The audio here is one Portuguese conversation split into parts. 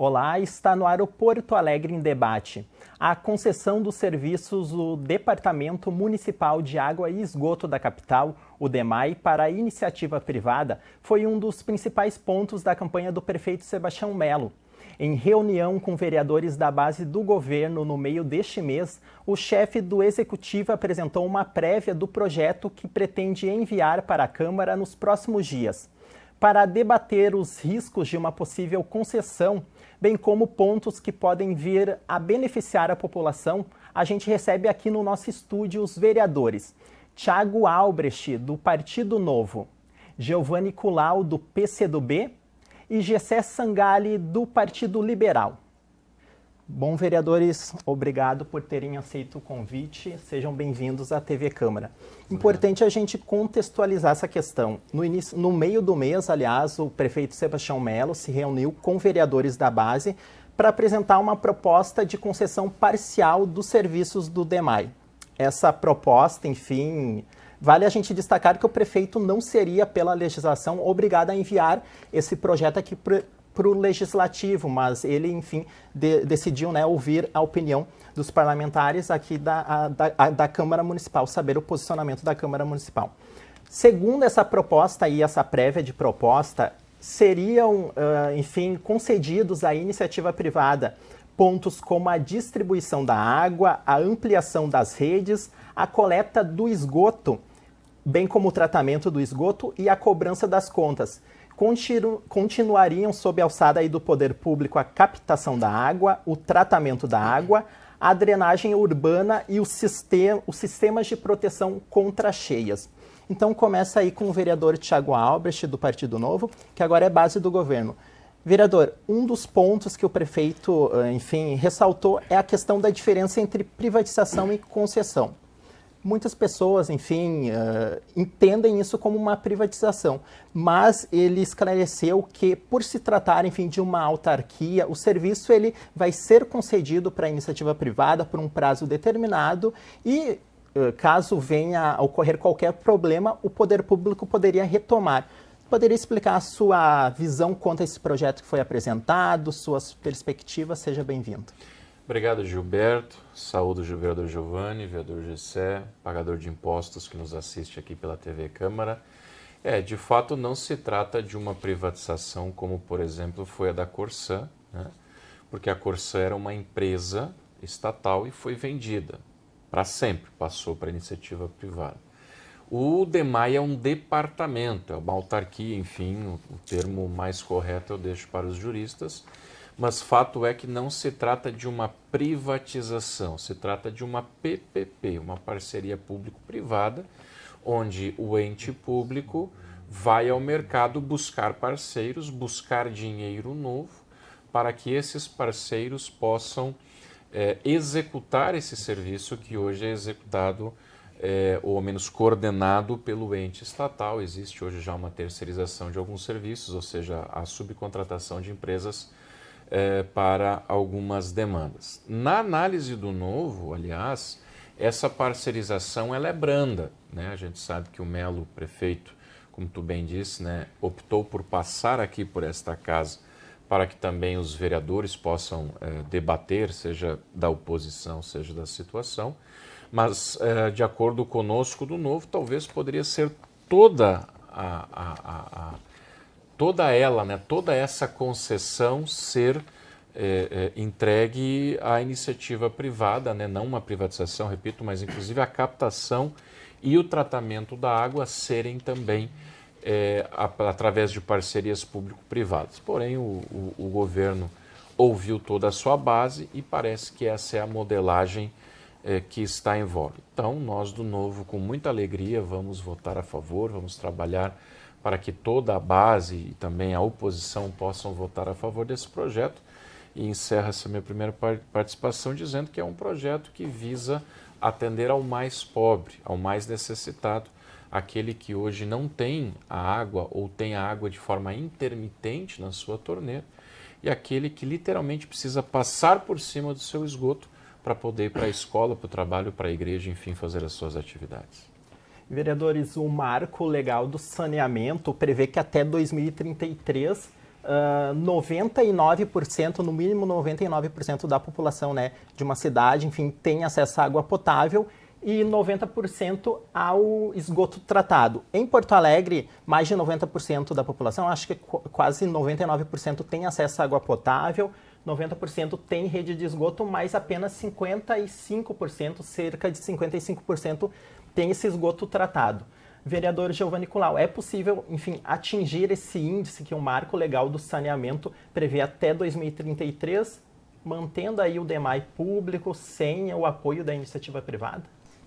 Olá, está no ar o Porto Alegre em Debate. A concessão dos serviços do Departamento Municipal de Água e Esgoto da capital, o DEMAI, para a iniciativa privada foi um dos principais pontos da campanha do prefeito Sebastião Melo. Em reunião com vereadores da base do governo no meio deste mês, o chefe do Executivo apresentou uma prévia do projeto que pretende enviar para a Câmara nos próximos dias. Para debater os riscos de uma possível concessão, bem como pontos que podem vir a beneficiar a população, a gente recebe aqui no nosso estúdio os vereadores Thiago Albrecht, do Partido Novo, Giovanni Culau, do PCdoB e Gessé Sangalli, do Partido Liberal. Bom, vereadores, obrigado por terem aceito o convite. Sejam bem-vindos à TV Câmara. Importante a gente contextualizar essa questão. No meio do mês, aliás, o prefeito Sebastião Melo se reuniu com vereadores da base para apresentar uma proposta de concessão parcial dos serviços do DEMAI. Essa proposta, enfim, vale a gente destacar que o prefeito não seria, pela legislação, obrigado a enviar esse projeto aqui para o Legislativo, mas ele, enfim, decidiu, né, ouvir a opinião dos parlamentares aqui da Câmara Municipal, saber o posicionamento da Câmara Municipal. Segundo essa proposta e essa prévia de proposta, seriam, enfim, concedidos à iniciativa privada pontos como a distribuição da água, a ampliação das redes, a coleta do esgoto, bem como o tratamento do esgoto e a cobrança das contas. Continuariam sob a alçada aí do poder público a captação da água, o tratamento da água, a drenagem urbana e os sistemas de proteção contra cheias. Então começa aí com o vereador Thiago Albrecht, do Partido Novo, que agora é base do governo. Vereador, um dos pontos que o prefeito, enfim, ressaltou é a questão da diferença entre privatização e concessão. Muitas pessoas, enfim, entendem isso como uma privatização, mas ele esclareceu que, por se tratar, enfim, de uma autarquia, o serviço ele vai ser concedido para a iniciativa privada por um prazo determinado e, caso venha a ocorrer qualquer problema, o poder público poderia retomar. Poderia explicar a sua visão quanto a esse projeto que foi apresentado, suas perspectivas? Seja bem-vindo. Obrigado, Gilberto. Saúdo o vereador Giovanni, vereador Gessé, pagador de impostos que nos assiste aqui pela TV Câmara. De fato, não se trata de uma privatização como, por exemplo, foi a da Corsã, né? Porque a Corsã era uma empresa estatal e foi vendida para sempre, passou para a iniciativa privada. O DEMAI é um departamento, é uma autarquia, enfim, o termo mais correto eu deixo para os juristas, mas fato é que não se trata de uma privatização, se trata de uma PPP, uma parceria público-privada, onde o ente público vai ao mercado buscar parceiros, buscar dinheiro novo, para que esses parceiros possam executar esse serviço que hoje é executado, ou ao menos coordenado pelo ente estatal. Existe hoje já uma terceirização de alguns serviços, ou seja, a subcontratação de empresas para algumas demandas. Na análise do Novo, aliás, essa parceirização ela é branda, né? A gente sabe que o Melo, prefeito, como tu bem disse, né, optou por passar aqui por esta casa para que também os vereadores possam debater, seja da oposição, seja da situação, mas de acordo conosco do Novo, talvez poderia ser toda ela, né, toda essa concessão ser entregue à iniciativa privada, né, não uma privatização, repito, mas inclusive a captação e o tratamento da água serem também através de parcerias público-privadas. Porém, o governo ouviu toda a sua base e parece que essa é a modelagem que está em voga. Então, nós do Novo, com muita alegria, vamos votar a favor, vamos trabalhar para que toda a base e também a oposição possam votar a favor desse projeto. E encerro essa minha primeira participação dizendo que é um projeto que visa atender ao mais pobre, ao mais necessitado, aquele que hoje não tem a água ou tem a água de forma intermitente na sua torneira e aquele que literalmente precisa passar por cima do seu esgoto para poder ir para a escola, para o trabalho, para a igreja, enfim, fazer as suas atividades. Vereadores, o marco legal do saneamento prevê que até 2033 99%, no mínimo 99% da população, né, de uma cidade, enfim, tem acesso à água potável e 90% ao esgoto tratado. Em Porto Alegre, mais de 90% da população, acho que quase 99% tem acesso à água potável, 90% tem rede de esgoto, mas apenas 55%, cerca de 55%, tem esse esgoto tratado. Vereador Giovanni Kulau, é possível, enfim, atingir esse índice que o marco legal do saneamento prevê até 2033, mantendo aí o DEMAI público sem o apoio da iniciativa privada?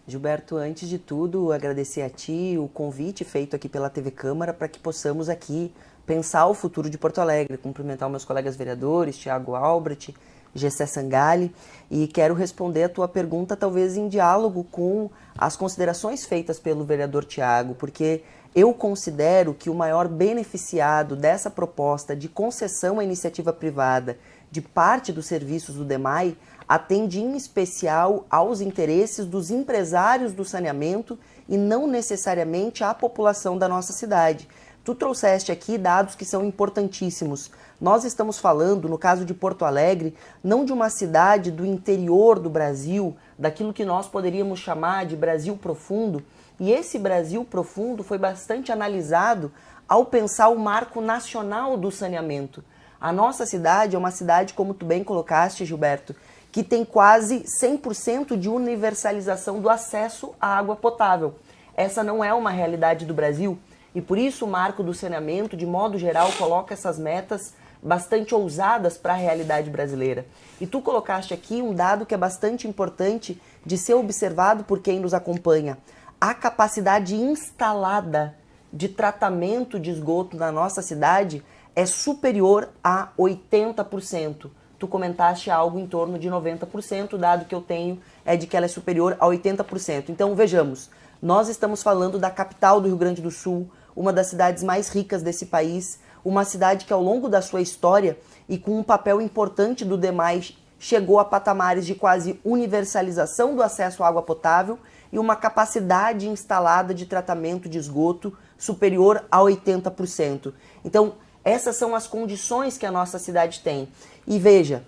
Gilberto, antes de tudo, agradecer a ti o convite feito aqui pela TV Câmara para que possamos aqui pensar o futuro de Porto Alegre, cumprimentar meus colegas vereadores, Thiago Albrecht, Gessé Sangalli, e quero responder a tua pergunta talvez em diálogo com as considerações feitas pelo vereador Thiago, porque eu considero que o maior beneficiado dessa proposta de concessão à iniciativa privada de parte dos serviços do DEMAI atende em especial aos interesses dos empresários do saneamento e não necessariamente à população da nossa cidade. Tu trouxeste aqui dados que são importantíssimos. Nós estamos falando, no caso de Porto Alegre, não de uma cidade do interior do Brasil, daquilo que nós poderíamos chamar de Brasil profundo, e esse Brasil profundo foi bastante analisado ao pensar o marco nacional do saneamento. A nossa cidade é uma cidade, como tu bem colocaste, Gilberto, que tem quase 100% de universalização do acesso à água potável. Essa não é uma realidade do Brasil. E por isso o marco do saneamento, de modo geral, coloca essas metas bastante ousadas para a realidade brasileira. E tu colocaste aqui um dado que é bastante importante de ser observado por quem nos acompanha. A capacidade instalada de tratamento de esgoto na nossa cidade é superior a 80%. Tu comentaste algo em torno de 90%, o dado que eu tenho é de que ela é superior a 80%. Então vejamos, nós estamos falando da capital do Rio Grande do Sul, uma das cidades mais ricas desse país, uma cidade que ao longo da sua história e com um papel importante do DEMAI chegou a patamares de quase universalização do acesso à água potável e uma capacidade instalada de tratamento de esgoto superior a 80%. Então, essas são as condições que a nossa cidade tem. E veja,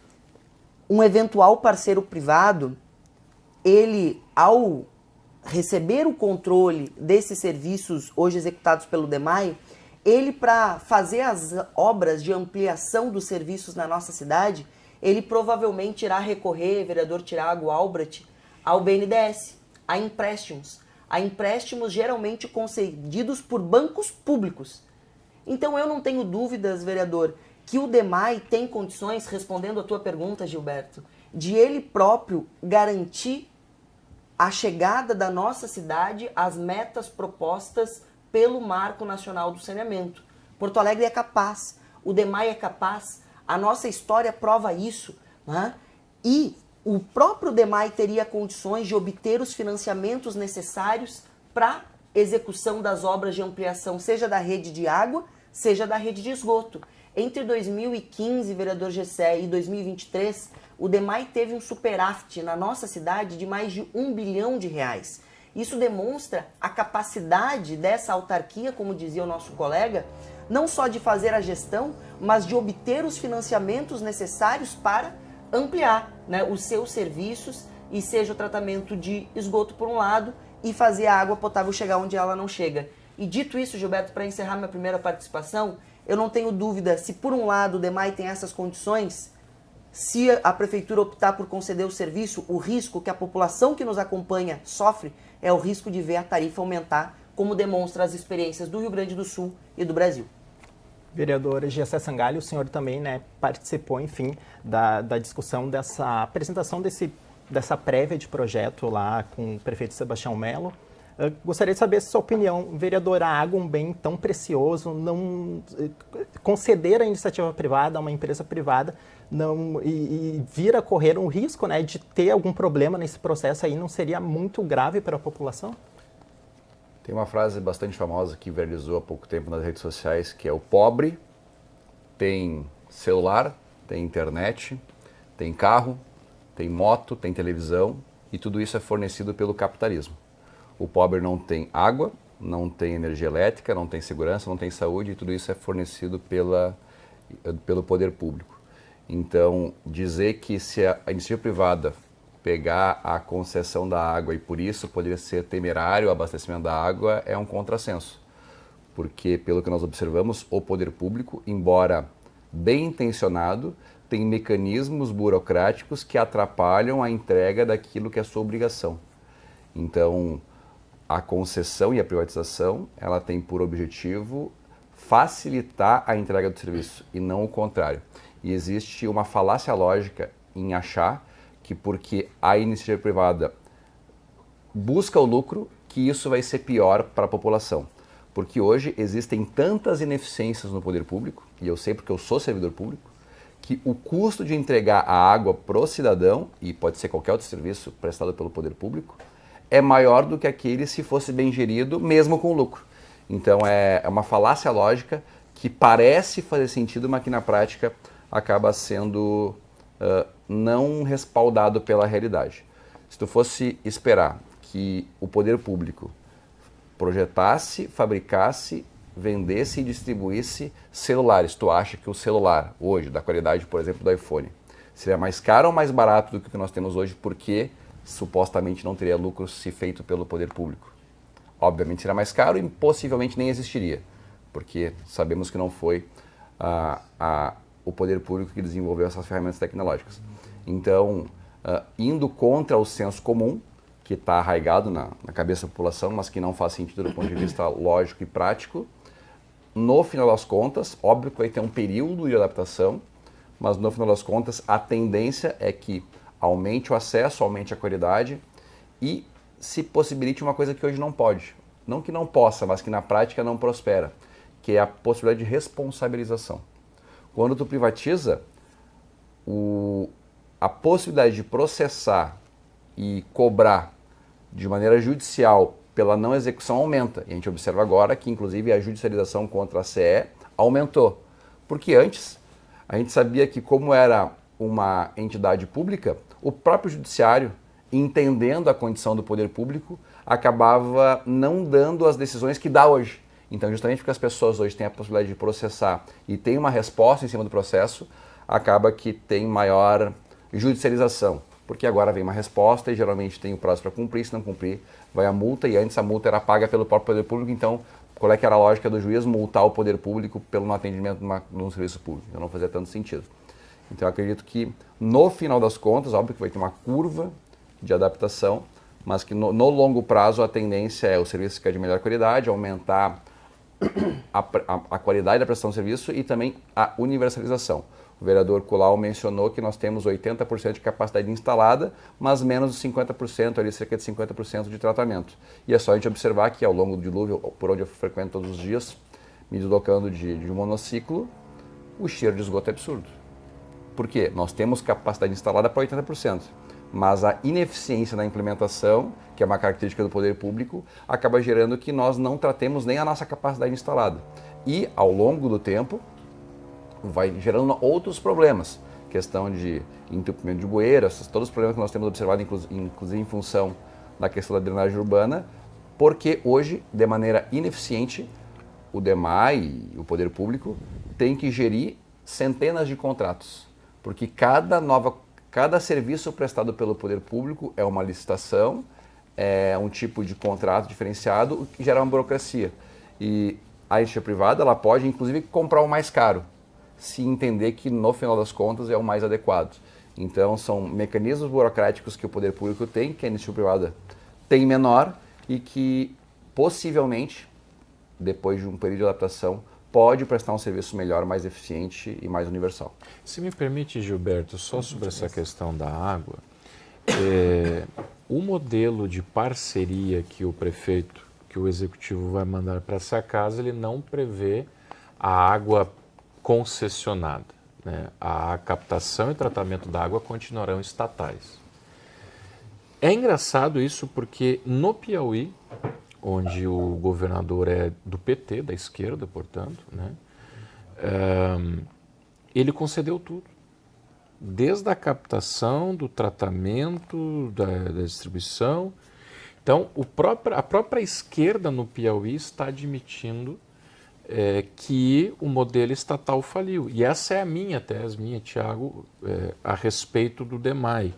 um eventual parceiro privado, ele, ao receber o controle desses serviços hoje executados pelo DEMAI, ele, para fazer as obras de ampliação dos serviços na nossa cidade, ele provavelmente irá recorrer, vereador Thiago Albrecht, ao BNDES, a empréstimos geralmente concedidos por bancos públicos. Então eu não tenho dúvidas, vereador, que o DEMAI tem condições, respondendo a tua pergunta, Gilberto, de ele próprio garantir a chegada da nossa cidade às metas propostas pelo Marco Nacional do Saneamento. Porto Alegre é capaz, o DEMAI é capaz, a nossa história prova isso, né? E o próprio DEMAI teria condições de obter os financiamentos necessários para execução das obras de ampliação, seja da rede de água, seja da rede de esgoto. Entre 2015, vereador Gessé, e 2023, o DEMAI teve um superávit na nossa cidade de mais de R$1 bilhão. Isso demonstra a capacidade dessa autarquia, como dizia o nosso colega, não só de fazer a gestão, mas de obter os financiamentos necessários para ampliar, né, os seus serviços, e seja o tratamento de esgoto por um lado e fazer a água potável chegar onde ela não chega. E dito isso, Gilberto, para encerrar minha primeira participação, eu não tenho dúvida se por um lado o DEMAI tem essas condições, se a prefeitura optar por conceder o serviço, o risco que a população que nos acompanha sofre é o risco de ver a tarifa aumentar, como demonstra as experiências do Rio Grande do Sul e do Brasil. Vereador Gessé Sangalli, o senhor também, né, participou, enfim, da discussão dessa apresentação dessa prévia de projeto lá com o prefeito Sebastião Melo. Eu gostaria de saber sua opinião, vereador, a água, um bem tão precioso, não conceder a iniciativa privada a uma empresa privada e vir a correr um risco, né, de ter algum problema nesse processo aí, não seria muito grave para a população? Tem uma frase bastante famosa que viralizou há pouco tempo nas redes sociais, que é: o pobre tem celular, tem internet, tem carro, tem moto, tem televisão, e tudo isso é fornecido pelo capitalismo. O pobre não tem água, não tem energia elétrica, não tem segurança, não tem saúde, e tudo isso é fornecido pela pelo poder público. Então, dizer que se a iniciativa privada pegar a concessão da água e por isso poderia ser temerário o abastecimento da água é um contrassenso. Porque, pelo que nós observamos, o poder público, embora bem intencionado, tem mecanismos burocráticos que atrapalham a entrega daquilo que é sua obrigação. Então, a concessão e a privatização, ela tem por objetivo facilitar a entrega do serviço e não o contrário. E existe uma falácia lógica em achar que porque a iniciativa privada busca o lucro, que isso vai ser pior para a população. Porque hoje existem tantas ineficiências no poder público, e eu sei porque eu sou servidor público, que o custo de entregar a água para o cidadão, e pode ser qualquer outro serviço prestado pelo poder público, é maior do que aquele se fosse bem gerido, mesmo com lucro. Então é uma falácia lógica que parece fazer sentido, mas que na prática acaba sendo não respaldado pela realidade. Se tu fosse esperar que o poder público projetasse, fabricasse, vendesse e distribuísse celulares, tu acha que o celular hoje, da qualidade, por exemplo, do iPhone, seria mais caro ou mais barato do que o que nós temos hoje, porque supostamente não teria lucro se feito pelo poder público? Obviamente seria mais caro e possivelmente nem existiria, porque sabemos que não foi o poder público que desenvolveu essas ferramentas tecnológicas. Então, indo contra o senso comum, que está arraigado na cabeça da população, mas que não faz sentido do ponto de vista lógico e prático, no final das contas, óbvio que vai ter um período de adaptação, mas no final das contas a tendência é que aumente o acesso, aumente a qualidade e se possibilite uma coisa que hoje não pode. Não que não possa, mas que na prática não prospera, que é a possibilidade de responsabilização. Quando tu privatiza, a possibilidade de processar e cobrar de maneira judicial pela não execução aumenta. E a gente observa agora que, inclusive, a judicialização contra a CE aumentou. Porque antes, a gente sabia que, como era uma entidade pública, o próprio judiciário, entendendo a condição do poder público, acabava não dando as decisões que dá hoje. Então, justamente porque as pessoas hoje têm a possibilidade de processar e têm uma resposta em cima do processo, acaba que tem maior judicialização. Porque agora vem uma resposta e geralmente tem o prazo para cumprir, se não cumprir, vai a multa, e antes a multa era paga pelo próprio poder público, então qual é que era a lógica do juiz? Multar o poder público pelo não atendimento de um serviço público. Então não fazia tanto sentido. Então eu acredito que no final das contas, óbvio que vai ter uma curva de adaptação, mas que no longo prazo a tendência é o serviço ficar de melhor qualidade, aumentar a qualidade da prestação de serviço e também a universalização. O vereador Colau mencionou que nós temos 80% de capacidade instalada, mas menos de 50%, ali cerca de 50% de tratamento. E é só a gente observar que ao longo do dilúvio, por onde eu frequento todos os dias, me deslocando de monociclo, o cheiro de esgoto é absurdo. Por quê? Nós temos capacidade instalada para 80%, mas a ineficiência na implementação, que é uma característica do poder público, acaba gerando que nós não tratemos nem a nossa capacidade instalada. E, ao longo do tempo, vai gerando outros problemas, questão de entupimento de bueiras, todos os problemas que nós temos observado, inclusive em função da questão da drenagem urbana, porque hoje, de maneira ineficiente, o DEMAI e o poder público tem que gerir centenas de contratos, porque cada serviço prestado pelo poder público é uma licitação, é um tipo de contrato diferenciado, o que gera uma burocracia. E a iniciativa privada ela pode, inclusive, comprar o mais caro, se entender que, no final das contas, é o mais adequado. Então, são mecanismos burocráticos que o poder público tem, que a iniciativa privada tem menor e que, possivelmente, depois de um período de adaptação, pode prestar um serviço melhor, mais eficiente e mais universal. Se me permite, Gilberto, só sobre essa questão da água, o modelo de parceria que o prefeito, que o executivo vai mandar para essa casa, ele não prevê a água concessionada, né? A captação e tratamento da água continuarão estatais. É engraçado isso porque no Piauí, onde o governador é do PT, da esquerda, portanto, né? Ele concedeu tudo. Desde a captação, do tratamento, da distribuição. Então, a própria esquerda no Piauí está admitindo que o modelo estatal faliu. E essa é a minha tese, Tiago, a respeito do DEMAI.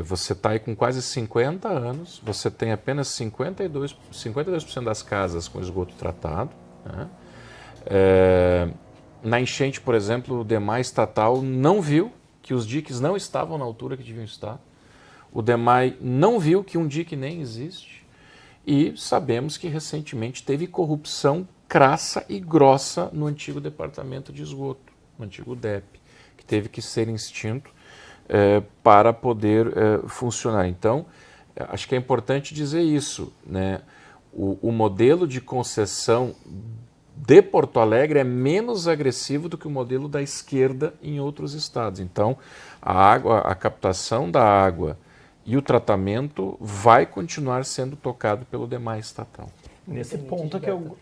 Você está aí com quase 50 anos, você tem apenas 52% das casas com esgoto tratado, né? Na enchente, por exemplo, o DEMAI estatal não viu que os diques não estavam na altura que deviam estar. O DEMAI não viu que um dique nem existe. E sabemos que recentemente teve corrupção crassa e grossa no antigo departamento de esgoto, no antigo DEP, que teve que ser extinto para poder funcionar. Então, acho que é importante dizer isso, né? O modelo de concessão de Porto Alegre é menos agressivo do que o modelo da esquerda em outros estados. Então, a captação da água e o tratamento vai continuar sendo tocado pelo DEMAI estatal. Nesse ponto que eu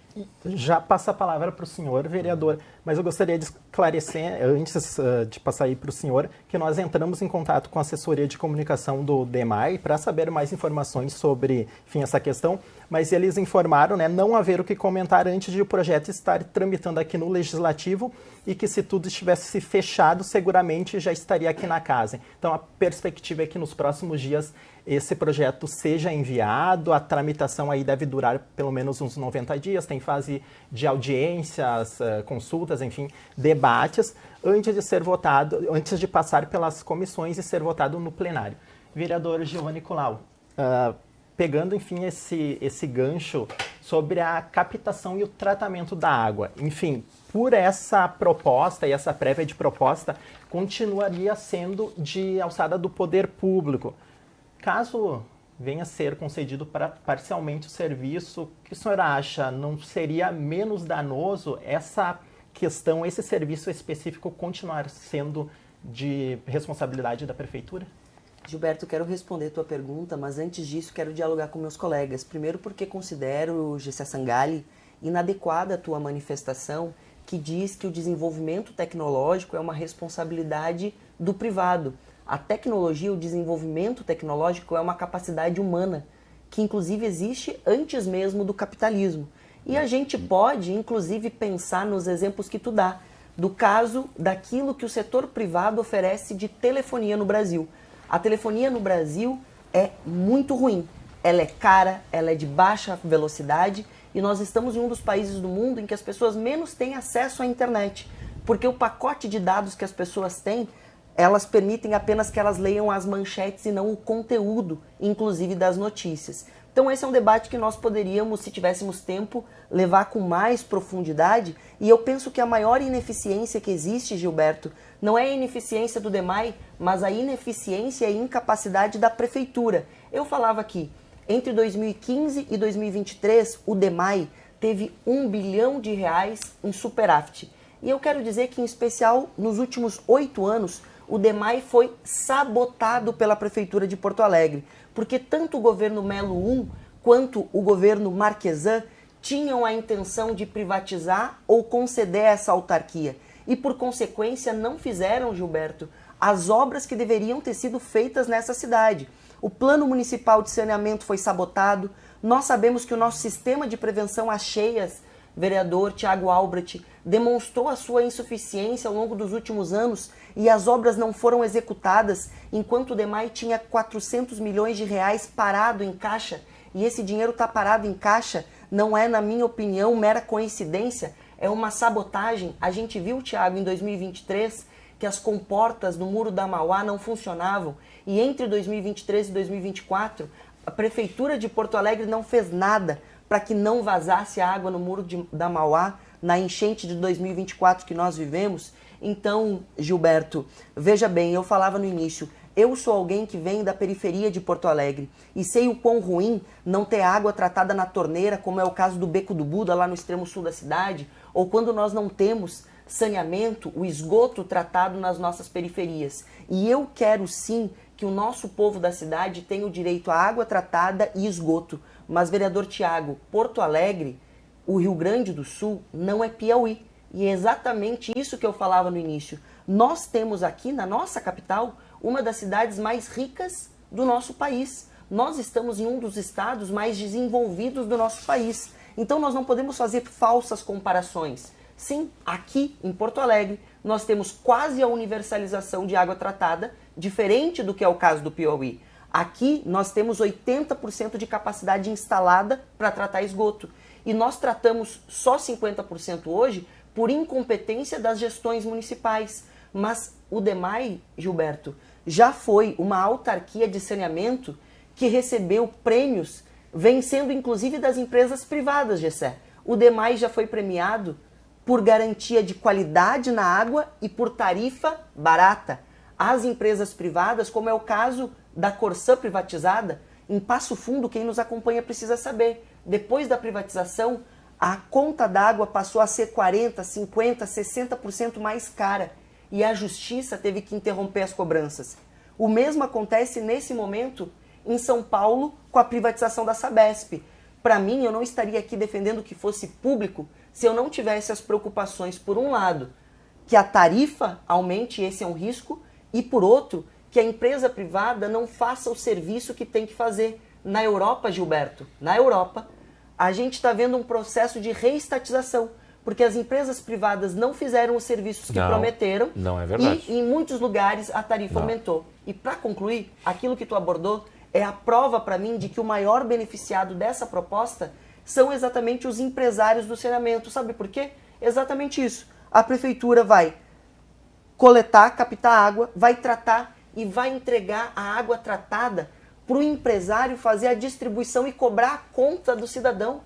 já passo a palavra para o senhor, vereador, mas eu gostaria de esclarecer, antes de passar aí para o senhor, que nós entramos em contato com a assessoria de comunicação do DEMAI para saber mais informações sobre, enfim, essa questão, mas eles informaram, né, não haver o que comentar antes de o projeto estar tramitando aqui no Legislativo e que se tudo estivesse fechado, seguramente já estaria aqui na casa. Então a perspectiva é que nos próximos dias esse projeto seja enviado, a tramitação aí deve durar pelo menos uns 90 dias, tem fase de audiências, consultas, enfim, debates, antes de ser votado, antes de passar pelas comissões e ser votado no plenário. Vereador Giovanni Colau, pegando, enfim, esse gancho sobre a captação e o tratamento da água, enfim, por essa proposta e essa prévia de proposta, continuaria sendo de alçada do poder público. Caso venha a ser concedido parcialmente o serviço, o que o senhor acha? Não seria menos danoso essa questão, esse serviço específico continuar sendo de responsabilidade da Prefeitura? Gilberto, quero responder a tua pergunta, mas antes disso quero dialogar com meus colegas. Primeiro porque considero, Gessé Sangalli, inadequada a tua manifestação que diz que o desenvolvimento tecnológico é uma responsabilidade do privado. A tecnologia, o desenvolvimento tecnológico é uma capacidade humana, que inclusive existe antes mesmo do capitalismo. E a gente pode, inclusive, pensar nos exemplos que tu dá, do caso daquilo que o setor privado oferece de telefonia no Brasil. A telefonia no Brasil é muito ruim. Ela é cara, ela é de baixa velocidade e nós estamos em um dos países do mundo em que as pessoas menos têm acesso à internet, porque o pacote de dados que as pessoas têm, elas permitem apenas que elas leiam as manchetes e não o conteúdo, inclusive das notícias. Então esse é um debate que nós poderíamos, se tivéssemos tempo, levar com mais profundidade. E eu penso que a maior ineficiência que existe, Gilberto, não é a ineficiência do DEMAI, mas a ineficiência e incapacidade da Prefeitura. Eu falava aqui, entre 2015 e 2023, o DEMAI teve R$1 bilhão em superávit. E eu quero dizer que, em especial, nos últimos 8 anos, o DEMAI foi sabotado pela Prefeitura de Porto Alegre, porque tanto o governo Melo I quanto o governo Marquesan tinham a intenção de privatizar ou conceder essa autarquia. E, por consequência, não fizeram, Gilberto, as obras que deveriam ter sido feitas nessa cidade. O plano municipal de saneamento foi sabotado. Nós sabemos que o nosso sistema de prevenção às cheias, vereador Tiago Albrecht, demonstrou a sua insuficiência ao longo dos últimos anos e as obras não foram executadas enquanto o DEMAI tinha R$400 milhões parado em caixa. E esse dinheiro está parado em caixa não é, na minha opinião, mera coincidência, é uma sabotagem. A gente viu, Tiago, em 2023, que as comportas do Muro da Mauá não funcionavam. E entre 2023 e 2024, a Prefeitura de Porto Alegre não fez nada para que não vazasse a água no Muro da Mauá na enchente de 2024 que nós vivemos. Então, Gilberto, veja bem, eu falava no início, eu sou alguém que vem da periferia de Porto Alegre e sei o quão ruim não ter água tratada na torneira, como é o caso do Beco do Buda, lá no extremo sul da cidade, ou quando nós não temos saneamento, o esgoto tratado nas nossas periferias. E eu quero sim que o nosso povo da cidade tenha o direito à água tratada e esgoto. Mas, vereador Tiago, Porto Alegre, o Rio Grande do Sul, não é Piauí. E é exatamente isso que eu falava no início. Nós temos aqui, na nossa capital, uma das cidades mais ricas do nosso país. Nós estamos em um dos estados mais desenvolvidos do nosso país. Então nós não podemos fazer falsas comparações. Sim, aqui em Porto Alegre nós temos quase a universalização de água tratada, diferente do que é o caso do Piauí. Aqui nós temos 80% de capacidade instalada para tratar esgoto. E nós tratamos só 50% hoje por incompetência das gestões municipais. Mas o DEMAI, Gilberto, já foi uma autarquia de saneamento que recebeu prêmios, vencendo inclusive das empresas privadas, Gessé. O DEMAI já foi premiado por garantia de qualidade na água e por tarifa barata. As empresas privadas, como é o caso da Corsã privatizada, em Passo Fundo, quem nos acompanha precisa saber, depois da privatização, a conta d'água passou a ser 40%, 50%, 60% mais cara e a Justiça teve que interromper as cobranças. O mesmo acontece nesse momento em São Paulo com a privatização da Sabesp. Para mim, eu não estaria aqui defendendo que fosse público se eu não tivesse as preocupações, por um lado, que a tarifa aumente, esse é um risco, e por outro, que a empresa privada não faça o serviço que tem que fazer. Na Europa, Gilberto, na Europa, a gente está vendo um processo de reestatização, porque as empresas privadas não fizeram os serviços que prometeram. Não é verdade. E em muitos lugares a tarifa aumentou. E para concluir, aquilo que tu abordou é a prova para mim de que o maior beneficiado dessa proposta são exatamente os empresários do saneamento. Sabe por quê? Exatamente isso. A prefeitura vai coletar, captar água, vai tratar e vai entregar a água tratada para o empresário fazer a distribuição e cobrar a conta do cidadão.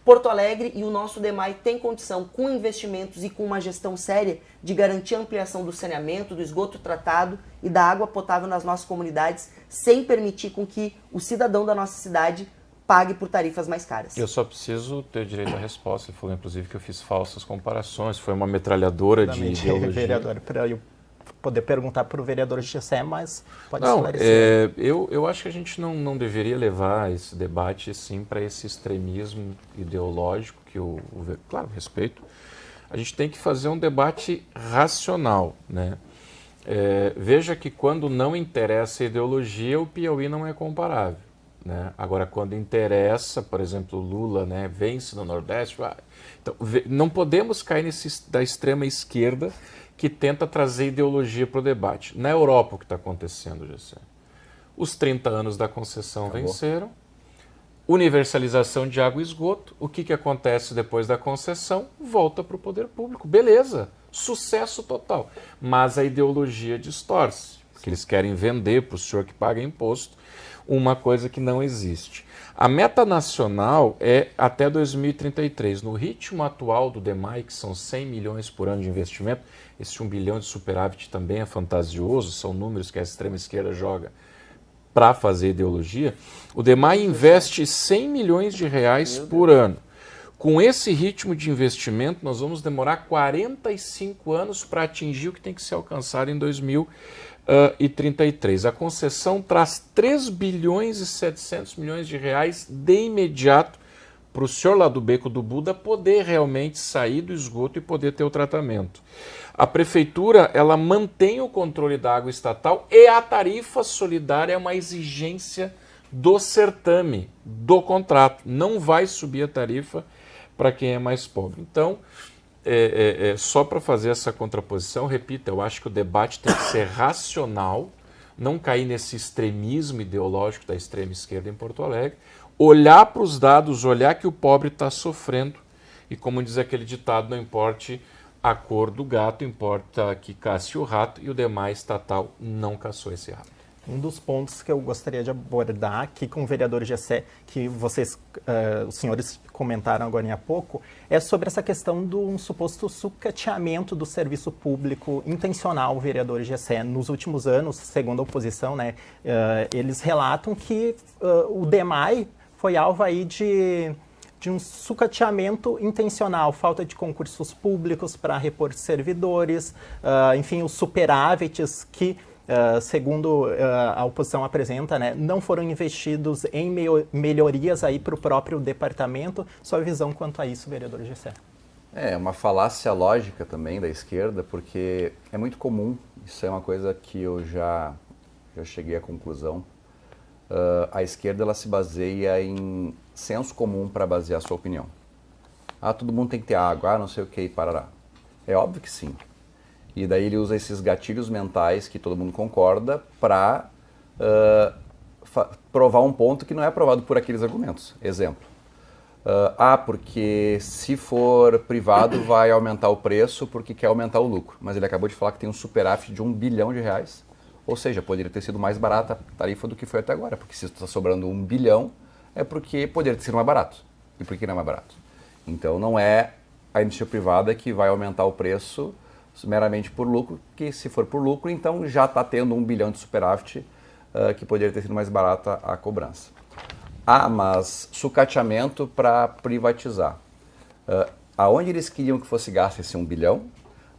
Porto Alegre e o nosso DEMAI tem condição, com investimentos e com uma gestão séria, de garantir a ampliação do saneamento, do esgoto tratado e da água potável nas nossas comunidades, sem permitir com que o cidadão da nossa cidade pague por tarifas mais caras. Eu só preciso ter direito à resposta. Ele falou, inclusive, que eu fiz falsas comparações. Foi uma metralhadora de ideologia. Vereador, para eu poder perguntar para o vereador Gessé, mas pode esclarecer. Eu acho que a gente não deveria levar esse debate assim, para esse extremismo ideológico, que claro, respeito. A gente tem que fazer um debate racional, né? Veja que quando não interessa a ideologia, o Piauí não é comparável, né? Agora, quando interessa, por exemplo, o Lula, né, vence no Nordeste, então, não podemos cair da extrema esquerda que tenta trazer ideologia para o debate. Na Europa, o que está acontecendo, Gessé? Os 30 anos da concessão venceram, universalização de água e esgoto. O que acontece depois da concessão? Volta para o poder público. Beleza, sucesso total. Mas a ideologia distorce, porque eles querem vender para o senhor que paga imposto uma coisa que não existe. A meta nacional é até 2033. No ritmo atual do DEMAI, que são 100 milhões por ano de investimento, esse 1 bilhão de superávit também é fantasioso, são números que a extrema-esquerda joga para fazer ideologia. O DEMAI investe 100 milhões de reais por ano. Com esse ritmo de investimento, nós vamos demorar 45 anos para atingir o que tem que ser alcançado em 2033. A concessão traz 3 bilhões e 700 milhões de reais de imediato para o senhor lá do Beco do Buda poder realmente sair do esgoto e poder ter o tratamento. A prefeitura, ela mantém o controle da água estatal e a tarifa solidária é uma exigência do certame, do contrato. Não vai subir a tarifa para quem é mais pobre. Então, só para fazer essa contraposição, repito, eu acho que o debate tem que ser racional, não cair nesse extremismo ideológico da extrema esquerda em Porto Alegre, olhar para os dados, olhar que o pobre está sofrendo e, como diz aquele ditado, não importe a cor do gato, importa que casse o rato, e o demais estatal não caçou esse rato. Um dos pontos que eu gostaria de abordar aqui com o vereador Gessé, que vocês, os senhores comentaram agora há pouco, é sobre essa questão de um suposto sucateamento do serviço público intencional, vereador Gessé. Nos últimos anos, segundo a oposição, né, eles relatam que o DEMAI foi alvo aí de um sucateamento intencional, falta de concursos públicos para repor servidores, enfim, os superávites que, segundo a oposição apresenta, né, não foram investidos em melhorias aí para o próprio departamento. Sua visão quanto a isso, vereador Gessé? É uma falácia lógica também da esquerda, porque é muito comum, isso é uma coisa que eu já cheguei à conclusão, a esquerda ela se baseia em senso comum para basear a sua opinião. Todo mundo tem que ter água, não sei o que, e parará. É óbvio que sim. E daí ele usa esses gatilhos mentais que todo mundo concorda para provar um ponto que não é provado por aqueles argumentos. Exemplo. Porque se for privado vai aumentar o preço porque quer aumentar o lucro. Mas ele acabou de falar que tem um superávit de R$1 bilhão. Ou seja, poderia ter sido mais barata a tarifa do que foi até agora. Porque se está sobrando R$1 bilhão, é porque poderia ter sido mais barato. E por que não é mais barato? Então não é a iniciativa privada que vai aumentar o preço meramente por lucro, que se for por lucro, então já está tendo R$1 bilhão de superávit que poderia ter sido mais barata a cobrança. Mas sucateamento para privatizar. Aonde eles queriam que fosse gasto esse 1 bilhão?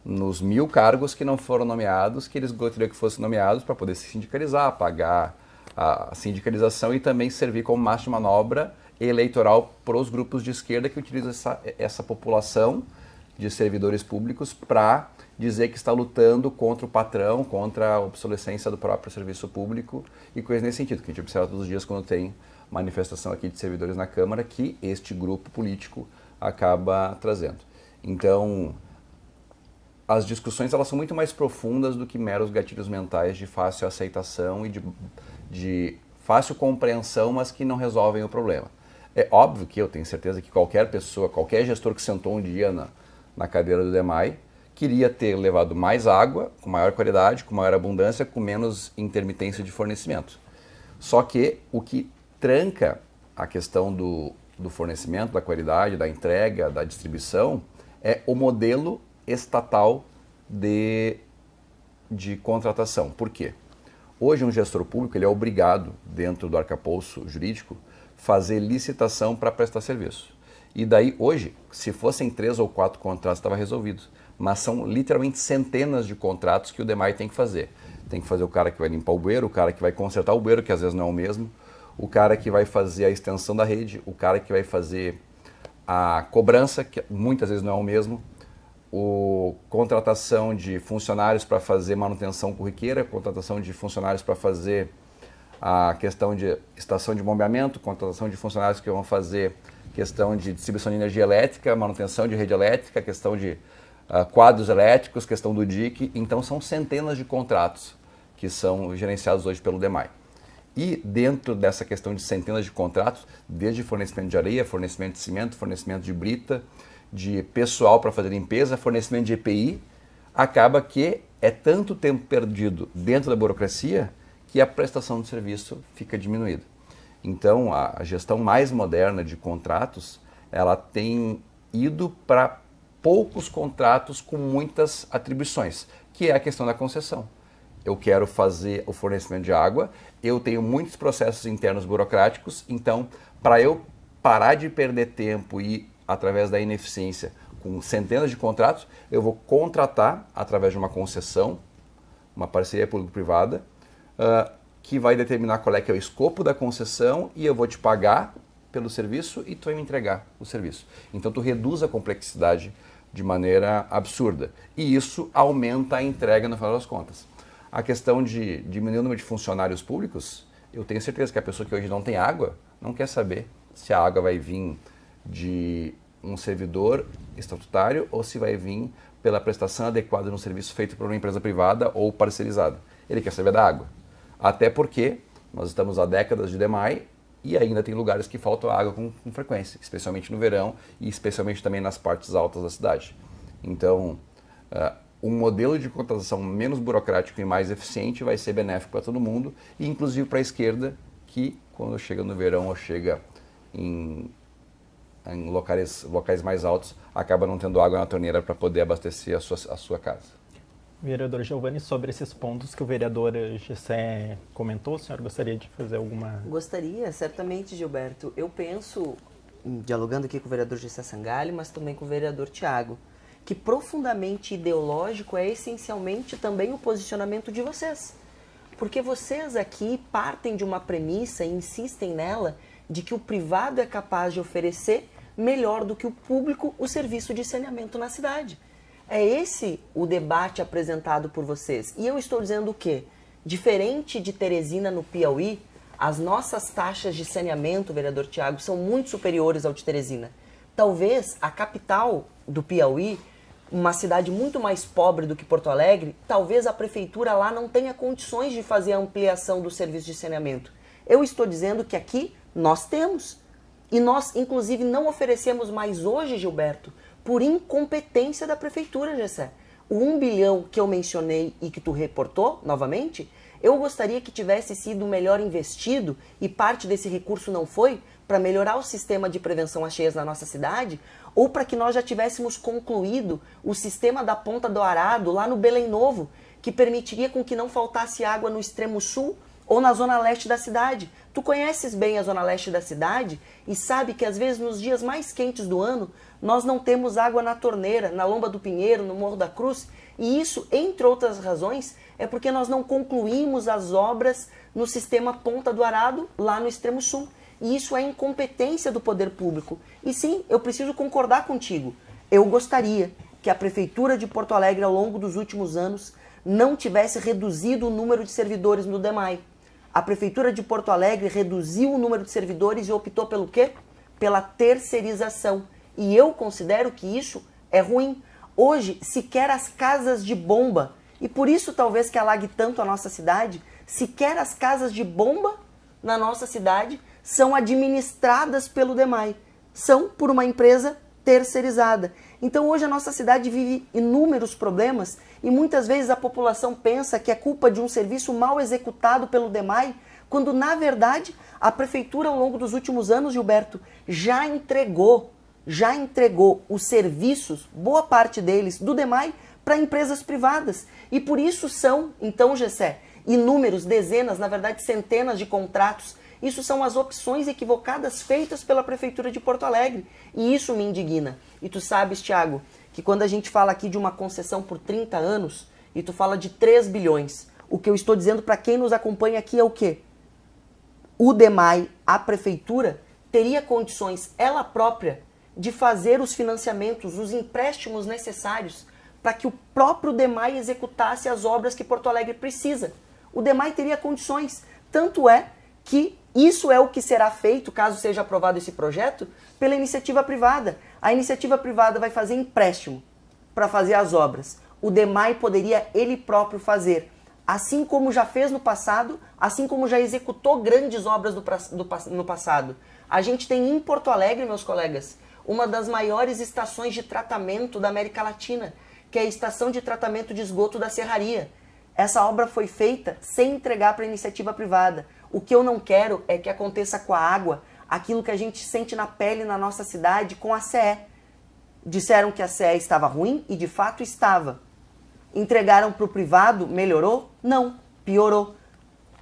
Nos 1.000 cargos que não foram nomeados, que eles gostariam que fossem nomeados para poder se sindicalizar, pagar a sindicalização e também servir como massa de manobra eleitoral para os grupos de esquerda que utilizam essa população de servidores públicos para dizer que está lutando contra o patrão, contra a obsolescência do próprio serviço público e coisas nesse sentido, que a gente observa todos os dias quando tem manifestação aqui de servidores na Câmara que este grupo político acaba trazendo. Então, as discussões elas são muito mais profundas do que meros gatilhos mentais de fácil aceitação e de fácil compreensão, mas que não resolvem o problema. É óbvio que eu tenho certeza que qualquer pessoa, qualquer gestor que sentou um dia na cadeira do DEMAI, queria ter levado mais água, com maior qualidade, com maior abundância, com menos intermitência de fornecimento. Só que o que tranca a questão do fornecimento, da qualidade, da entrega, da distribuição, é o modelo estatal de contratação. Por quê? Hoje um gestor público ele é obrigado, dentro do arcabouço jurídico, fazer licitação para prestar serviço. E daí, hoje, se fossem 3 ou 4 contratos, estava resolvido. Mas são literalmente centenas de contratos que o DEMAI tem que fazer. Tem que fazer o cara que vai limpar o bueiro, o cara que vai consertar o bueiro, que às vezes não é o mesmo, o cara que vai fazer a extensão da rede, o cara que vai fazer a cobrança, que muitas vezes não é o mesmo, contratação de funcionários para fazer manutenção corriqueira, contratação de funcionários para fazer a questão de estação de bombeamento, contratação de funcionários que vão fazer questão de distribuição de energia elétrica, manutenção de rede elétrica, questão de quadros elétricos, questão do DIC. Então são centenas de contratos que são gerenciados hoje pelo DEMAI. E dentro dessa questão de centenas de contratos, desde fornecimento de areia, fornecimento de cimento, fornecimento de brita, de pessoal para fazer limpeza, fornecimento de EPI, acaba que é tanto tempo perdido dentro da burocracia que a prestação de serviço fica diminuída. Então, a gestão mais moderna de contratos, ela tem ido para poucos contratos com muitas atribuições, que é a questão da concessão. Eu quero fazer o fornecimento de água, eu tenho muitos processos internos burocráticos, então, para eu parar de perder tempo e, através da ineficiência, com centenas de contratos, eu vou contratar, através de uma concessão, uma parceria público-privada, que vai determinar qual é que é o escopo da concessão e eu vou te pagar pelo serviço e tu vai me entregar o serviço. Então tu reduz a complexidade de maneira absurda e isso aumenta a entrega no final das contas. A questão de diminuir o número de funcionários públicos, eu tenho certeza que a pessoa que hoje não tem água não quer saber se a água vai vir de um servidor estatutário ou se vai vir pela prestação adequada de um serviço feito por uma empresa privada ou parcerizada. Ele quer saber da água. Até porque nós estamos há décadas de DEMAI e ainda tem lugares que faltam água com frequência, especialmente no verão e especialmente também nas partes altas da cidade. Então, um modelo de contratação menos burocrático e mais eficiente vai ser benéfico para todo mundo e inclusive para a esquerda, que quando chega no verão ou chega em locais mais altos, acaba não tendo água na torneira para poder abastecer a sua casa. Vereador Giovanni, sobre esses pontos que o vereador Gessé comentou, o senhor gostaria de fazer alguma... Gostaria, certamente, Gilberto. Eu penso, dialogando aqui com o vereador Gessé Sangalli, mas também com o vereador Tiago, que profundamente ideológico é essencialmente também o posicionamento de vocês. Porque vocês aqui partem de uma premissa e insistem nela de que o privado é capaz de oferecer melhor do que o público o serviço de saneamento na cidade. É esse o debate apresentado por vocês. E eu estou dizendo o quê? Diferente de Teresina, no Piauí, As nossas taxas de saneamento, vereador Tiago, são muito superiores ao de Teresina. Talvez a capital do Piauí, uma cidade muito mais pobre do que Porto Alegre, talvez a prefeitura lá não tenha condições de fazer a ampliação do serviço de saneamento. Eu estou dizendo que aqui nós temos. E nós, inclusive, não oferecemos mais hoje, Gilberto, por incompetência da prefeitura, Gessé. O 1 bilhão que eu mencionei e que tu reportou, novamente, eu gostaria que tivesse sido melhor investido, e parte desse recurso não foi, para melhorar o sistema de prevenção às cheias na nossa cidade, ou para que nós já tivéssemos concluído o sistema da Ponta do Arado, lá no Belém Novo, que permitiria com que não faltasse água no extremo sul ou na zona leste da cidade. Tu conheces bem a zona leste da cidade e sabe que às vezes nos dias mais quentes do ano nós não temos água na torneira, na Lomba do Pinheiro, no Morro da Cruz, e isso, entre outras razões, é porque nós não concluímos as obras no sistema Ponta do Arado, lá no extremo sul. E isso é incompetência do poder público. E sim, eu preciso concordar contigo. Eu gostaria que a Prefeitura de Porto Alegre, ao longo dos últimos anos, não tivesse reduzido o número de servidores no DEMAI. A Prefeitura de Porto Alegre reduziu o número de servidores e optou pelo quê? Pela terceirização. E eu considero que isso é ruim. Hoje, sequer as casas de bomba, e por isso talvez que alague tanto a nossa cidade, sequer as casas de bomba na nossa cidade são administradas pelo DEMAI. São por uma empresa terceirizada. Então hoje a nossa cidade vive inúmeros problemas e muitas vezes a população pensa que é culpa de um serviço mal executado pelo DEMAI, quando na verdade a prefeitura ao longo dos últimos anos, Gilberto, já entregou os serviços, boa parte deles, do DEMAI para empresas privadas. E por isso são, então, Gessé, inúmeros, dezenas, na verdade centenas de contratos. Isso são as opções equivocadas feitas pela Prefeitura de Porto Alegre. E isso me indigna. E tu sabes, Tiago, que quando a gente fala aqui de uma concessão por 30 anos, e tu fala de 3 bilhões, o que eu estou dizendo para quem nos acompanha aqui é o quê? O DEMAI, a Prefeitura, teria condições, ela própria, de fazer os financiamentos, os empréstimos necessários para que o próprio DEMAI executasse as obras que Porto Alegre precisa. O DEMAI teria condições. Tanto é que isso é o que será feito, caso seja aprovado esse projeto, pela iniciativa privada. A iniciativa privada vai fazer empréstimo para fazer as obras. O DEMAI poderia ele próprio fazer, assim como já fez no passado, assim como já executou grandes obras no passado. A gente tem em Porto Alegre, meus colegas, uma das maiores estações de tratamento da América Latina, que é a estação de tratamento de esgoto da Serraria. Essa obra foi feita sem entregar para a iniciativa privada. O que eu não quero é que aconteça com a água aquilo que a gente sente na pele na nossa cidade com a CE. Disseram que a CE estava ruim e de fato estava. Entregaram para o privado, melhorou? Não, piorou.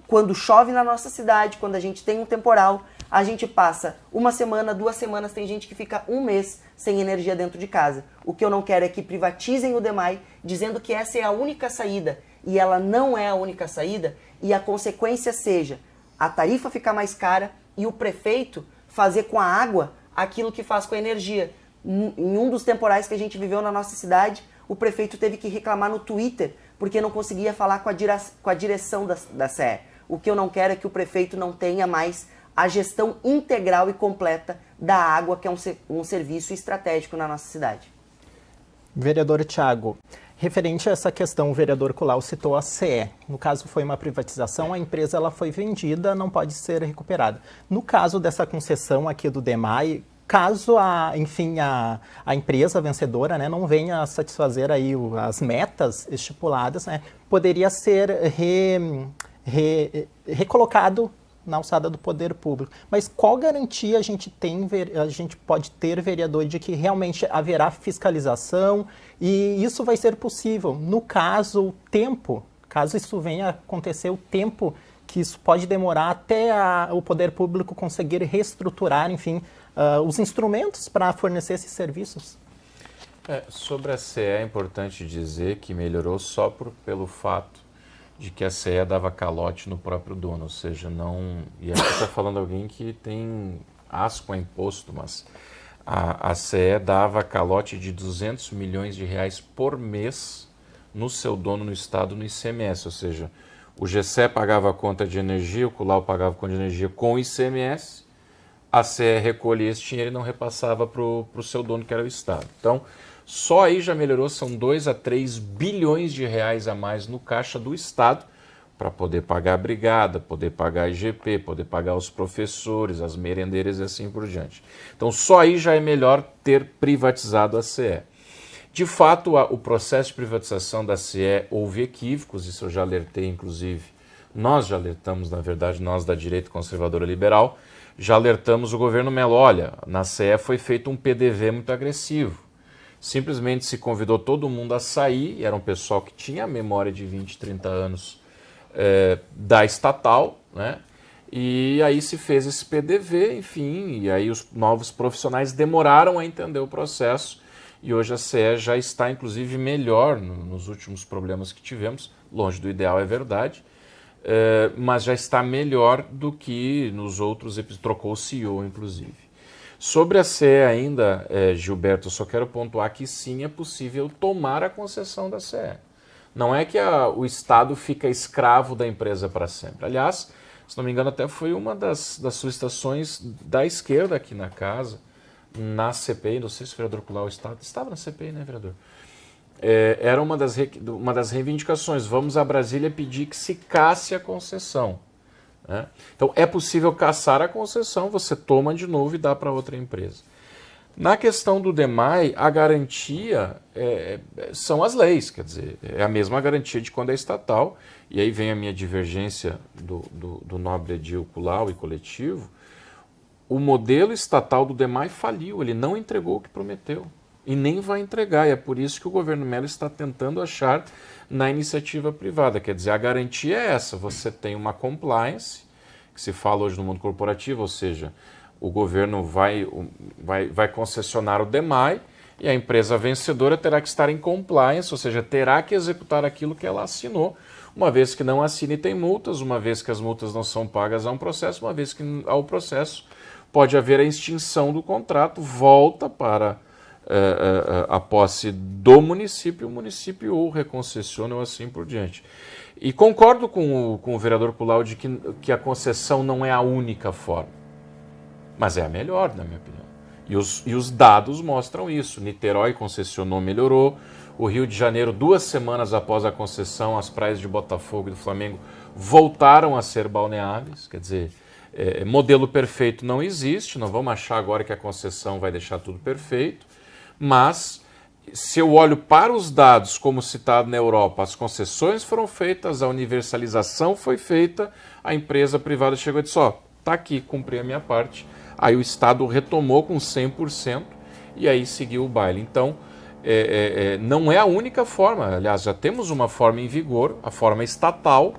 Quando chove na nossa cidade, quando a gente tem um temporal, a gente passa uma semana, 2 semanas, tem gente que fica 1 mês sem energia dentro de casa. O que eu não quero é que privatizem o DEMAI, dizendo que essa é a única saída, e ela não é a única saída, e a consequência seja a tarifa ficar mais cara e o prefeito fazer com a água aquilo que faz com a energia. Em um dos temporais que a gente viveu na nossa cidade, o prefeito teve que reclamar no Twitter, porque não conseguia falar com a direção da CE. O que eu não quero é que o prefeito não tenha mais a gestão integral e completa da água, que é um serviço estratégico na nossa cidade. Vereador Tiago, referente a essa questão, o vereador Colau citou a CE. No caso, foi uma privatização, a empresa ela foi vendida, não pode ser recuperada. No caso dessa concessão aqui do DEMAI, caso a empresa vencedora, né, não venha a satisfazer aí as metas estipuladas, né, poderia ser recolocado na alçada do poder público. Mas qual garantia a gente pode ter, vereador, de que realmente haverá fiscalização e isso vai ser possível? No caso, o tempo, caso isso venha a acontecer, o tempo que isso pode demorar até o poder público conseguir reestruturar, enfim, os instrumentos para fornecer esses serviços? Sobre a CE é importante dizer que melhorou só pelo fato de que a CE dava calote no próprio dono, ou seja, não... E aqui está falando alguém que tem asco a imposto, mas a CE dava calote de 200 milhões de reais por mês no seu dono no estado no ICMS, ou seja, O GCE pagava a conta de energia, o Colau pagava a conta de energia com o ICMS, a CE recolhia esse dinheiro e não repassava para o seu dono, que era o Estado. Então, só aí já melhorou, são 2 a 3 bilhões de reais a mais no caixa do Estado, para poder pagar a brigada, poder pagar a IGP, poder pagar os professores, as merendeiras e assim por diante. Então, só aí já é melhor ter privatizado a CE. De fato, o processo de privatização da CE houve equívocos, isso eu já alertei, inclusive. Nós já alertamos, na verdade, nós da direita conservadora liberal, já alertamos o governo Mello. Olha, na CE foi feito um PDV muito agressivo. Simplesmente se convidou todo mundo a sair, e era um pessoal que tinha a memória de 20, 30 anos da estatal, né? E aí se fez esse PDV, enfim, e aí os novos profissionais demoraram a entender o processo, e hoje a CE já está, inclusive, melhor nos últimos problemas que tivemos, longe do ideal, é verdade, mas já está melhor do que nos outros episódios, trocou o CEO, inclusive. Sobre a CE ainda, Gilberto, eu só quero pontuar que sim, é possível tomar a concessão da CE. Não é que o Estado fica escravo da empresa para sempre. Aliás, se não me engano, até foi uma das solicitações da esquerda aqui na casa, na CPI, não sei se o vereador Colau estava na CPI, né, vereador? Era uma das reivindicações. Vamos a Brasília pedir que se casse a concessão. Né? Então, é possível cassar a concessão, você toma de novo e dá para outra empresa. Na questão do DEMAI, a garantia são as leis, quer dizer, é a mesma garantia de quando é estatal, e aí vem a minha divergência do nobre Edil Colau e coletivo. O modelo estatal do DEMAI faliu, ele não entregou o que prometeu, e nem vai entregar, e é por isso que o governo Mello está tentando achar na iniciativa privada, quer dizer, a garantia é essa, você tem uma compliance, que se fala hoje no mundo corporativo, ou seja, o governo vai concessionar o DEMAI e a empresa vencedora terá que estar em compliance, ou seja, terá que executar aquilo que ela assinou. Uma vez que não assine, tem multas, uma vez que as multas não são pagas, há um processo, uma vez que há o processo, pode haver a extinção do contrato, volta para a posse do município, o município ou reconcessiona ou assim por diante. E concordo com o vereador Colau de que a concessão não é a única forma. Mas é a melhor, na minha opinião. E os dados mostram isso. Niterói concessionou, melhorou. O Rio de Janeiro, 2 semanas após a concessão, as praias de Botafogo e do Flamengo voltaram a ser balneáveis. Quer dizer, modelo perfeito não existe. Não vamos achar agora que a concessão vai deixar tudo perfeito. Mas, se eu olho para os dados, como citado na Europa, as concessões foram feitas, a universalização foi feita, a empresa privada chegou e disse, está aqui, cumpri a minha parte. Aí o Estado retomou com 100% e aí seguiu o baile. Então, não é a única forma. Aliás, já temos uma forma em vigor, a forma estatal,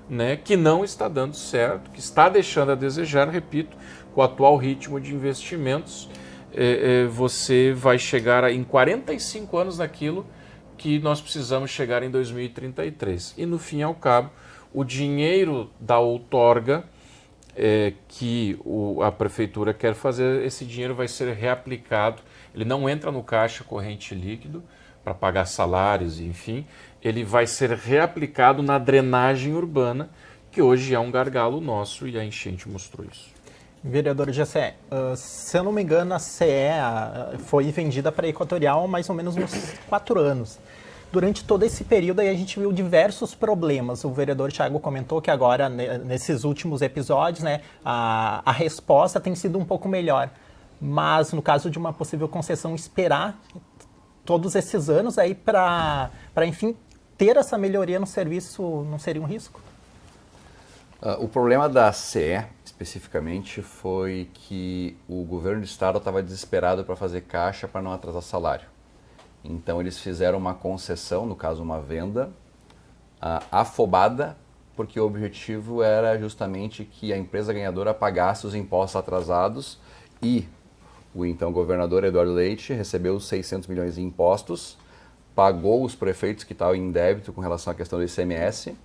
né, que não está dando certo, que está deixando a desejar, repito, com o atual ritmo de investimentos, você vai chegar em 45 anos naquilo que nós precisamos chegar em 2033. E, no fim e ao cabo, o dinheiro da outorga que a prefeitura quer fazer, esse dinheiro vai ser reaplicado, ele não entra no caixa corrente líquido para pagar salários, enfim, ele vai ser reaplicado na drenagem urbana, que hoje é um gargalo nosso e a enchente mostrou isso. Vereador Gessé, se eu não me engano, a CE foi vendida para a Equatorial há mais ou menos uns 4 anos. Durante todo esse período aí a gente viu diversos problemas. O vereador Thiago comentou que agora, nesses últimos episódios, né, a resposta tem sido um pouco melhor. Mas no caso de uma possível concessão, esperar todos esses anos aí para enfim, ter essa melhoria no serviço não seria um risco? O problema da CE, especificamente, foi que o governo do estado estava desesperado para fazer caixa para não atrasar salário. Então eles fizeram uma concessão, no caso uma venda, afobada, porque o objetivo era justamente que a empresa ganhadora pagasse os impostos atrasados e o então governador Eduardo Leite recebeu os 600 milhões em impostos, pagou os prefeitos que estavam em débito com relação à questão do ICMS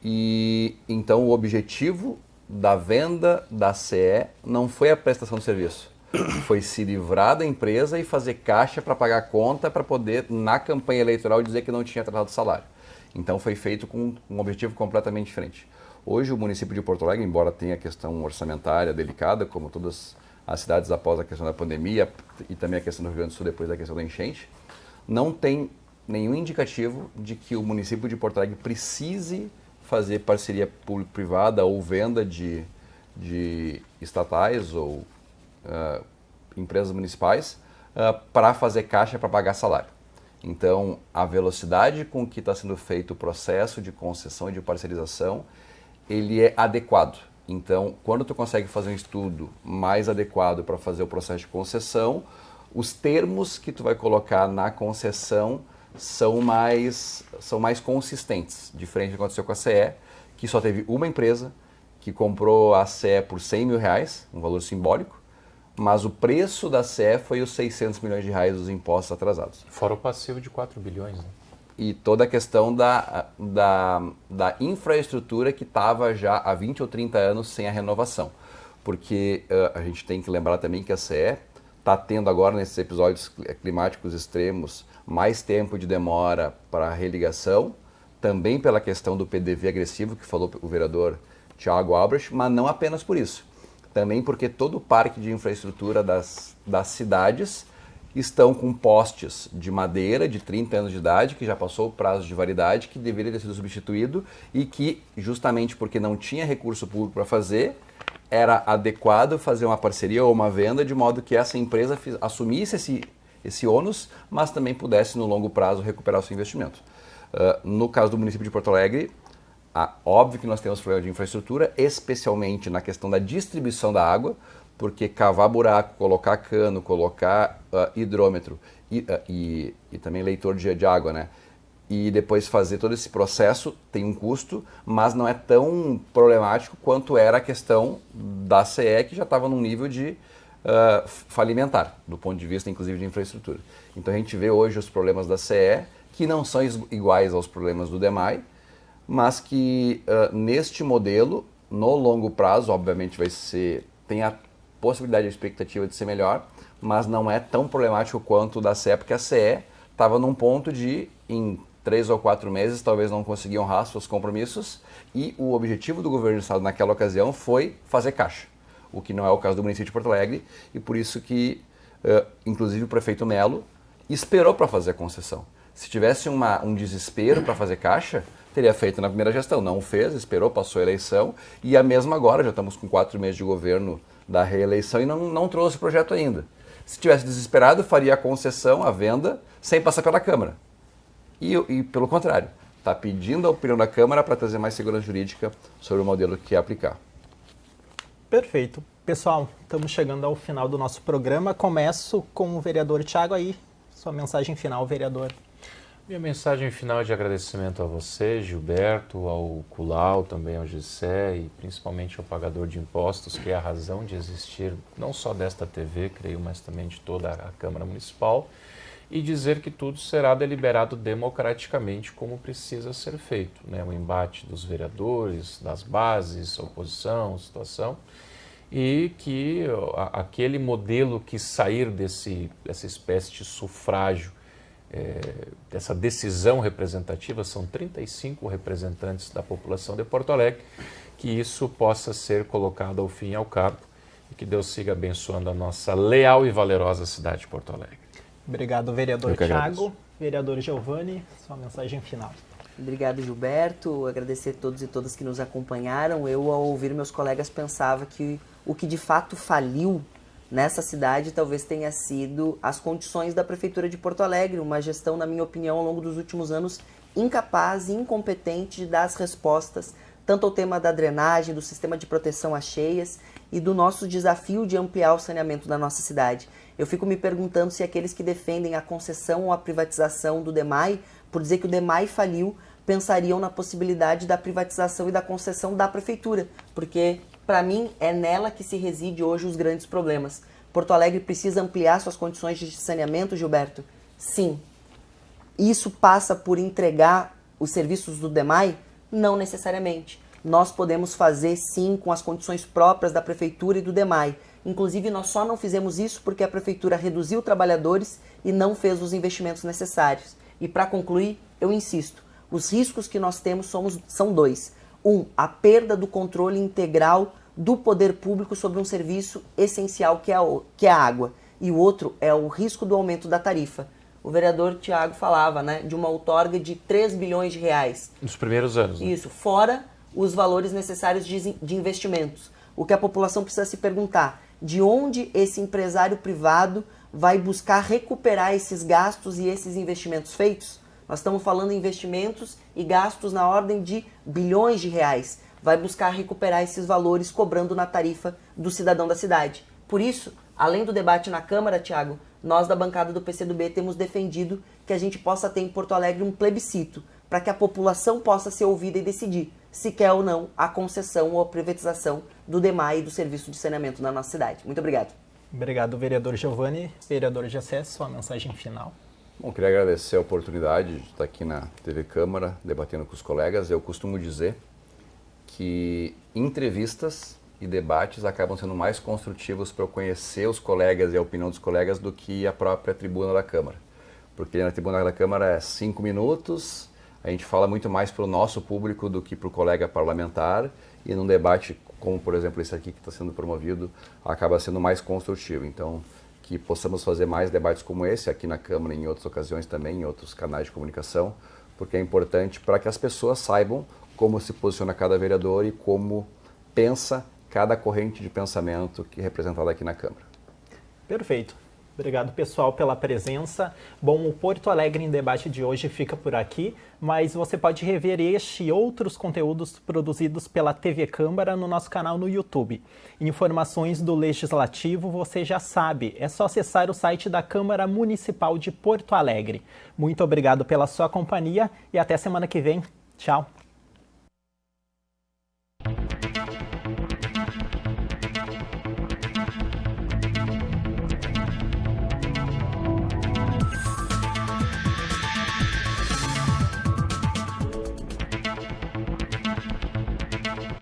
e então o objetivo da venda da CE não foi a prestação de serviço. Foi se livrar da empresa e fazer caixa para pagar a conta para poder, na campanha eleitoral, dizer que não tinha atrasado o salário. Então foi feito com um objetivo completamente diferente. Hoje o município de Porto Alegre, embora tenha a questão orçamentária delicada, como todas as cidades após a questão da pandemia e também a questão do Rio Grande do Sul depois da questão da enchente, não tem nenhum indicativo de que o município de Porto Alegre precise fazer parceria público-privada ou venda de estatais ou empresas municipais para fazer caixa para pagar salário. Então, a velocidade com que está sendo feito o processo de concessão e de parcerização, ele é adequado. Então, quando tu consegue fazer um estudo mais adequado para fazer o processo de concessão, os termos que tu vai colocar na concessão são mais consistentes, diferente do que aconteceu com a CE, que só teve uma empresa que comprou a CE por R$100 mil, um valor simbólico, mas o preço da CE foi os R$600 milhões dos impostos atrasados. Fora o passivo de 4 bilhões, né? E toda a questão da infraestrutura que estava já há 20 ou 30 anos sem a renovação. Porque a gente tem que lembrar também que a CE está tendo agora, nesses episódios climáticos extremos, mais tempo de demora para a religação, também pela questão do PDV agressivo, que falou o vereador Tiago Albrecht, mas não apenas por isso. Também porque todo o parque de infraestrutura das cidades estão com postes de madeira de 30 anos de idade, que já passou o prazo de validade, que deveria ter sido substituído e que, justamente porque não tinha recurso público para fazer, era adequado fazer uma parceria ou uma venda de modo que essa empresa assumisse esse ônus, mas também pudesse, no longo prazo, recuperar o seu investimento. No caso do município de Porto Alegre, óbvio que nós temos problema de infraestrutura, especialmente na questão da distribuição da água, porque cavar buraco, colocar cano, colocar hidrômetro e também leitor de água, né? E depois fazer todo esse processo tem um custo, mas não é tão problemático quanto era a questão da CE, que já estava num nível de falimentar, do ponto de vista, inclusive, de infraestrutura. Então a gente vê hoje os problemas da CE, que não são iguais aos problemas do DEMAI, mas que neste modelo, no longo prazo, obviamente tem a possibilidade e a expectativa de ser melhor, mas não é tão problemático quanto o da CE, porque a CE estava num ponto de, em 3 ou 4 meses, talvez não conseguiam honrar seus compromissos, e o objetivo do governo do estado naquela ocasião foi fazer caixa, o que não é o caso do município de Porto Alegre, e por isso que, inclusive, o prefeito Melo esperou para fazer a concessão. Se tivesse um desespero para fazer caixa, teria feito na primeira gestão. Não fez, esperou, passou a eleição, e a mesma agora, já estamos com 4 meses de governo da reeleição e não trouxe o projeto ainda. Se tivesse desesperado, faria a concessão, a venda, sem passar pela Câmara. E pelo contrário, está pedindo a opinião da Câmara para trazer mais segurança jurídica sobre o modelo que quer aplicar. Perfeito. Pessoal, estamos chegando ao final do nosso programa. Começo com o vereador Tiago aí. Sua mensagem final, vereador. Minha mensagem final é de agradecimento a você, Gilberto, ao Culau, também ao Gessé e principalmente ao pagador de impostos, que é a razão de existir não só desta TV, creio, mas também de toda a Câmara Municipal, e dizer que tudo será deliberado democraticamente como precisa ser feito, né? O embate dos vereadores, das bases, oposição, situação, e que aquele modelo que sair dessa espécie de sufrágio, dessa decisão representativa, são 35 representantes da população de Porto Alegre, que isso possa ser colocado ao fim e ao cabo e que Deus siga abençoando a nossa leal e valerosa cidade de Porto Alegre. Obrigado, vereador Tiago. Vereador Giovanni, sua mensagem final. Obrigado, Gilberto. Agradecer a todos e todas que nos acompanharam. Eu, ao ouvir meus colegas, pensava que o que de fato faliu nessa cidade talvez tenha sido as condições da Prefeitura de Porto Alegre, uma gestão, na minha opinião, ao longo dos últimos anos, incapaz e incompetente de dar as respostas tanto ao tema da drenagem, do sistema de proteção às cheias e do nosso desafio de ampliar o saneamento da nossa cidade. Eu fico me perguntando se aqueles que defendem a concessão ou a privatização do DEMAI, por dizer que o DEMAI faliu, pensariam na possibilidade da privatização e da concessão da Prefeitura, porque, para mim, é nela que se reside hoje os grandes problemas. Porto Alegre precisa ampliar suas condições de saneamento, Gilberto? Sim. Isso passa por entregar os serviços do DEMAI? Não necessariamente. Nós podemos fazer, sim, com as condições próprias da Prefeitura e do DEMAI. Inclusive, nós só não fizemos isso porque a Prefeitura reduziu trabalhadores e não fez os investimentos necessários. E, para concluir, eu insisto, Os riscos que nós temos são dois. A perda do controle integral do poder público sobre um serviço essencial que é a água. E o outro é o risco do aumento da tarifa. O vereador Tiago falava, né, de uma outorga de 3 bilhões de reais. Nos primeiros anos. Né? Isso, fora os valores necessários de investimentos. O que a população precisa se perguntar, de onde esse empresário privado vai buscar recuperar esses gastos e esses investimentos feitos? Nós estamos falando em investimentos e gastos na ordem de bilhões de reais. Vai buscar recuperar esses valores cobrando na tarifa do cidadão da cidade. Por isso, além do debate na Câmara, Tiago, nós da bancada do PCdoB temos defendido que a gente possa ter em Porto Alegre um plebiscito para que a população possa ser ouvida e decidir se quer ou não a concessão ou a privatização do DEMAI e do serviço de saneamento na nossa cidade. Muito obrigado. Obrigado, vereador Giovanni. Vereador Gessé, sua mensagem final. Bom, queria agradecer a oportunidade de estar aqui na TV Câmara, debatendo com os colegas. Eu costumo dizer que entrevistas e debates acabam sendo mais construtivos para eu conhecer os colegas e a opinião dos colegas do que a própria tribuna da Câmara. Porque na tribuna da Câmara é 5 minutos, a gente fala muito mais para o nosso público do que para o colega parlamentar, e num debate como, por exemplo, esse aqui que está sendo promovido, acaba sendo mais construtivo. Então, que possamos fazer mais debates como esse aqui na Câmara, em outras ocasiões também, em outros canais de comunicação, porque é importante para que as pessoas saibam como se posiciona cada vereador e como pensa cada corrente de pensamento que é representada aqui na Câmara. Perfeito. Obrigado, pessoal, pela presença. Bom, o Porto Alegre em Debate de hoje fica por aqui, mas você pode rever este e outros conteúdos produzidos pela TV Câmara no nosso canal no YouTube. Informações do Legislativo você já sabe, é só acessar o site da Câmara Municipal de Porto Alegre. Muito obrigado pela sua companhia e até semana que vem. Tchau!